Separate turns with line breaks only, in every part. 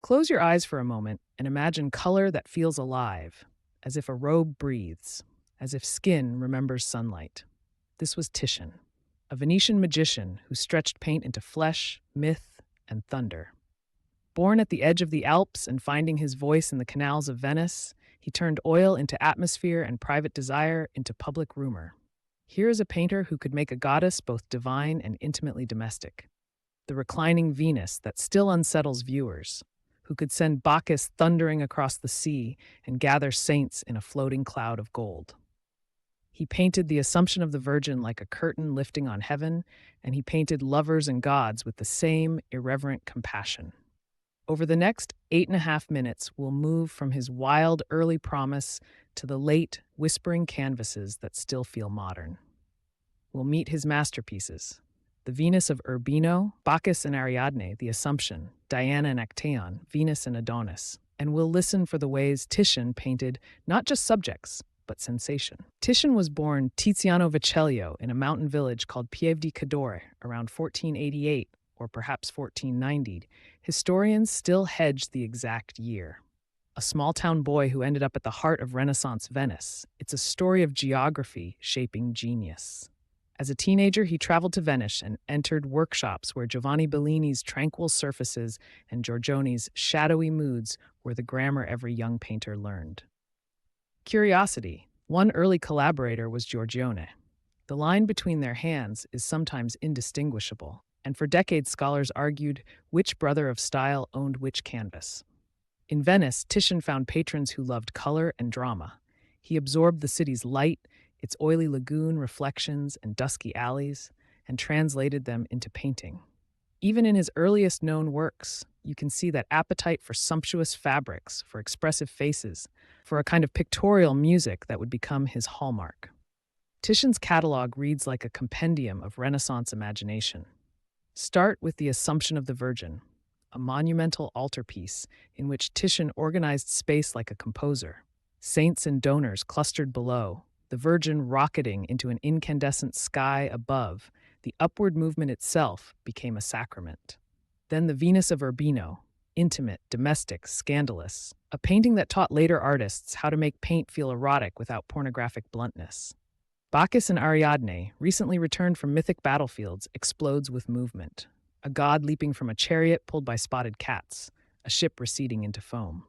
Close your eyes for a moment and imagine color that feels alive, as if a robe breathes, as if skin remembers sunlight. This was Titian, a Venetian magician who stretched paint into flesh, myth, and thunder. Born at the edge of the Alps and finding his voice in the canals of Venice, he turned oil into atmosphere and private desire into public rumor. Here is a painter who could make a goddess both divine and intimately domestic. The reclining Venus that still unsettles viewers, who could send Bacchus thundering across the sea and gather saints in a floating cloud of gold. He painted the Assumption of the Virgin like a curtain lifting on heaven, and he painted lovers and gods with the same irreverent compassion. Over the next 8.5 minutes, we'll move from his wild early promise to the late, whispering canvases that still feel modern. We'll meet his masterpieces: the Venus of Urbino, Bacchus and Ariadne, the Assumption, Diana and Actaeon, Venus and Adonis, and we'll listen for the ways Titian painted not just subjects, but sensation. Titian was born Tiziano Vecellio in a mountain village called Pieve di Cadore around 1488, or perhaps 1490. Historians still hedge the exact year. A small-town boy who ended up at the heart of Renaissance Venice. It's a story of geography shaping genius. As a teenager, he traveled to Venice and entered workshops where Giovanni Bellini's tranquil surfaces and Giorgione's shadowy moods were the grammar every young painter learned. Curiosity. One early collaborator was Giorgione. The line between their hands is sometimes indistinguishable, and for decades scholars argued which brother of style owned which canvas. In Venice, Titian found patrons who loved color and drama. He absorbed the city's light, its oily lagoon reflections and dusky alleys, and translated them into painting. Even in his earliest known works, you can see that appetite for sumptuous fabrics, for expressive faces, for a kind of pictorial music that would become his hallmark. Titian's catalog reads like a compendium of Renaissance imagination. Start with the Assumption of the Virgin, a monumental altarpiece in which Titian organized space like a composer. Saints and donors clustered below, the Virgin rocketing into an incandescent sky above. The upward movement itself became a sacrament. Then the Venus of Urbino, intimate, domestic, scandalous, a painting that taught later artists how to make paint feel erotic without pornographic bluntness. Bacchus and Ariadne, recently returned from mythic battlefields, explodes with movement. A god leaping from a chariot pulled by spotted cats, a ship receding into foam.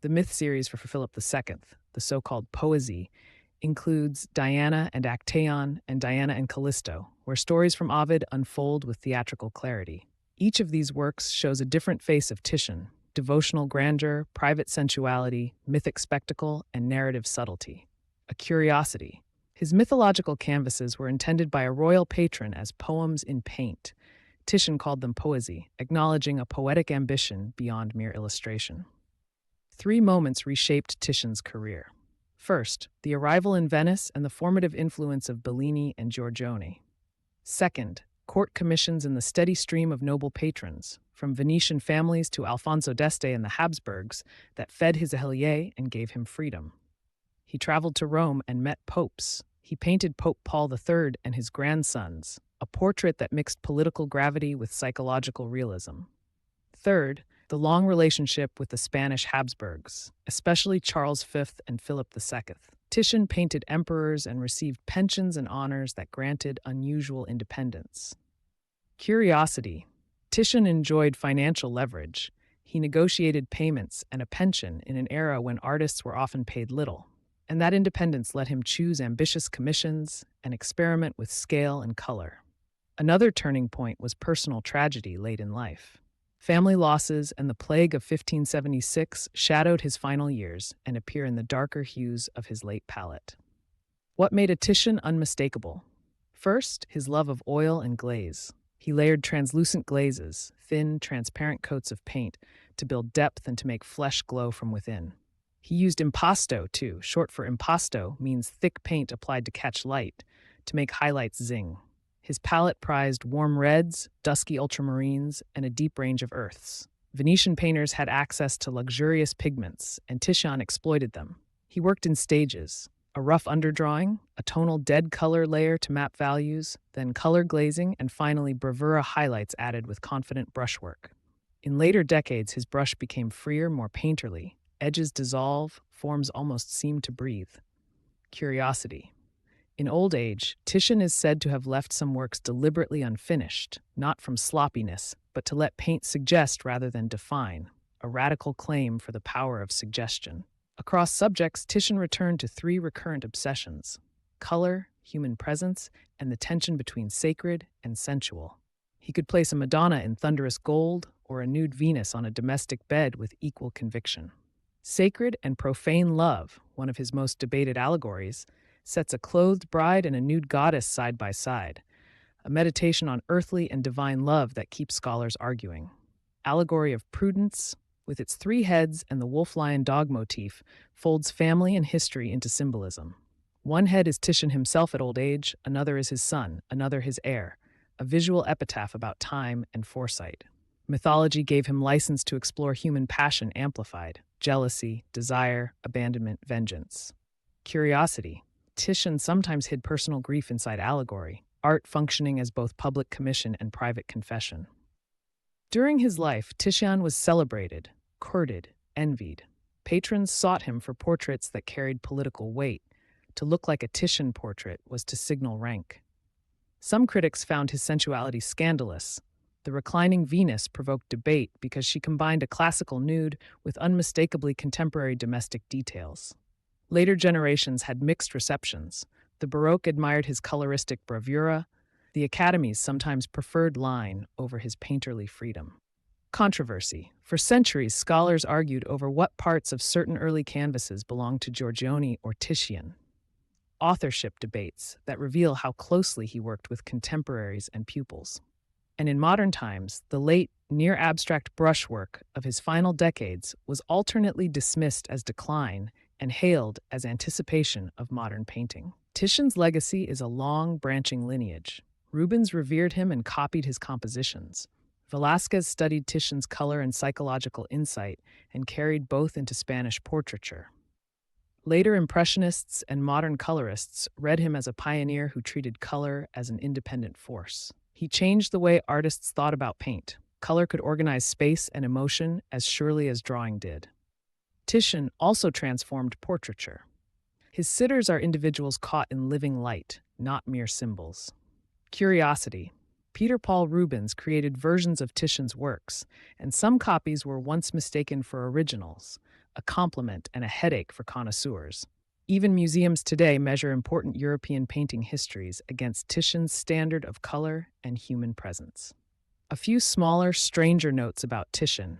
The myth series for Philip II, the so-called poesie, includes Diana and Actaeon and Diana and Callisto, where stories from Ovid unfold with theatrical clarity. Each of these works shows a different face of Titian: devotional grandeur, private sensuality, mythic spectacle, and narrative subtlety. A curiosity. His mythological canvases were intended by a royal patron as poems in paint. Titian called them poesie, acknowledging a poetic ambition beyond mere illustration. 3 moments reshaped Titian's career. First, the arrival in Venice and the formative influence of Bellini and Giorgione. Second, court commissions and the steady stream of noble patrons, from Venetian families to Alfonso d'Este and the Habsburgs, that fed his atelier and gave him freedom. He traveled to Rome and met popes. He painted Pope Paul III and his grandsons, a portrait that mixed political gravity with psychological realism. Third, the long relationship with the Spanish Habsburgs, especially Charles V and Philip II. Titian painted emperors and received pensions and honors that granted unusual independence. Curiosity. Titian enjoyed financial leverage. He negotiated payments and a pension in an era when artists were often paid little, and that independence let him choose ambitious commissions and experiment with scale and color. Another turning point was personal tragedy late in life. Family losses and the plague of 1576 shadowed his final years and appear in the darker hues of his late palette. What made a Titian unmistakable? First, his love of oil and glaze. He layered translucent glazes, thin, transparent coats of paint, to build depth and to make flesh glow from within. He used impasto, too. Short for impasto means thick paint applied to catch light, to make highlights zing. His palette prized warm reds, dusky ultramarines, and a deep range of earths. Venetian painters had access to luxurious pigments, and Titian exploited them. He worked in stages: a rough underdrawing, a tonal dead color layer to map values, then color glazing, and finally bravura highlights added with confident brushwork. In later decades, his brush became freer, more painterly. Edges dissolve, forms almost seem to breathe. Curiosity. In old age, Titian is said to have left some works deliberately unfinished, not from sloppiness, but to let paint suggest rather than define, a radical claim for the power of suggestion. Across subjects, Titian returned to three recurrent obsessions: color, human presence, and the tension between sacred and sensual. He could place a Madonna in thunderous gold or a nude Venus on a domestic bed with equal conviction. Sacred and profane love, one of his most debated allegories, sets a clothed bride and a nude goddess side by side, a meditation on earthly and divine love that keeps scholars arguing. Allegory of Prudence, with its three heads and the wolf-lion-dog motif, folds family and history into symbolism. One head is Titian himself at old age, another is his son, another his heir, a visual epitaph about time and foresight. Mythology gave him license to explore human passion amplified: jealousy, desire, abandonment, vengeance. Curiosity. Titian sometimes hid personal grief inside allegory, art functioning as both public commission and private confession. During his life, Titian was celebrated, courted, envied. Patrons sought him for portraits that carried political weight. To look like a Titian portrait was to signal rank. Some critics found his sensuality scandalous. The reclining Venus provoked debate because she combined a classical nude with unmistakably contemporary domestic details. Later generations had mixed receptions. The Baroque admired his coloristic bravura. The Academies sometimes preferred line over his painterly freedom. Controversy. For centuries, scholars argued over what parts of certain early canvases belonged to Giorgione or Titian. Authorship debates that reveal how closely he worked with contemporaries and pupils. And in modern times, the late, near-abstract brushwork of his final decades was alternately dismissed as decline and hailed as anticipation of modern painting. Titian's legacy is a long, branching lineage. Rubens revered him and copied his compositions. Velázquez studied Titian's color and psychological insight and carried both into Spanish portraiture. Later Impressionists and modern colorists read him as a pioneer who treated color as an independent force. He changed the way artists thought about paint. Color could organize space and emotion as surely as drawing did. Titian also transformed portraiture. His sitters are individuals caught in living light, not mere symbols. Curiosity. Peter Paul Rubens created versions of Titian's works, and some copies were once mistaken for originals, a compliment and a headache for connoisseurs. Even museums today measure important European painting histories against Titian's standard of color and human presence. A few smaller, stranger notes about Titian.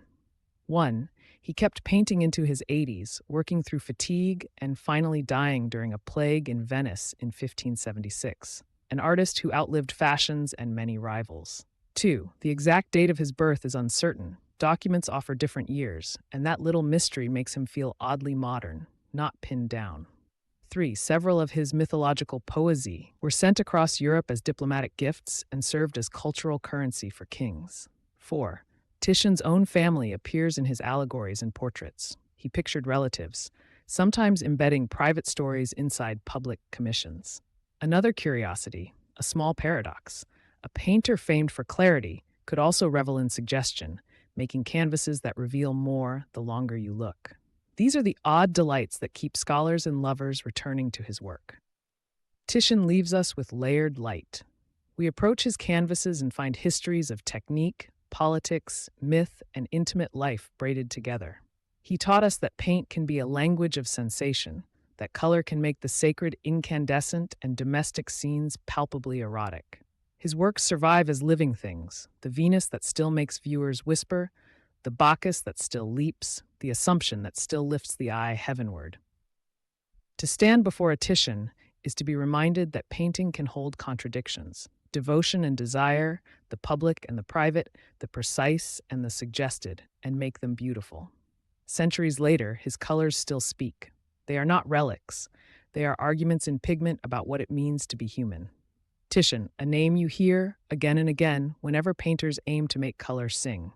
1. He kept painting into his 80s, working through fatigue and finally dying during a plague in Venice in 1576. An artist who outlived fashions and many rivals. 2. The exact date of his birth is uncertain. Documents offer different years, and that little mystery makes him feel oddly modern, not pinned down. 3. Several of his mythological poesie were sent across Europe as diplomatic gifts and served as cultural currency for kings. 4. Titian's own family appears in his allegories and portraits. He pictured relatives, sometimes embedding private stories inside public commissions. Another curiosity, a small paradox. A painter famed for clarity could also revel in suggestion, making canvases that reveal more the longer you look. These are the odd delights that keep scholars and lovers returning to his work. Titian leaves us with layered light. We approach his canvases and find histories of technique, politics, myth, and intimate life braided together. He taught us that paint can be a language of sensation, that color can make the sacred incandescent and domestic scenes palpably erotic. His works survive as living things, the Venus that still makes viewers whisper, the Bacchus that still leaps, the Assumption that still lifts the eye heavenward. To stand before a Titian is to be reminded that painting can hold contradictions: devotion and desire, the public and the private, the precise and the suggested, and make them beautiful. Centuries later, his colors still speak. They are not relics. They are arguments in pigment about what it means to be human. Titian, a name you hear again and again whenever painters aim to make color sing.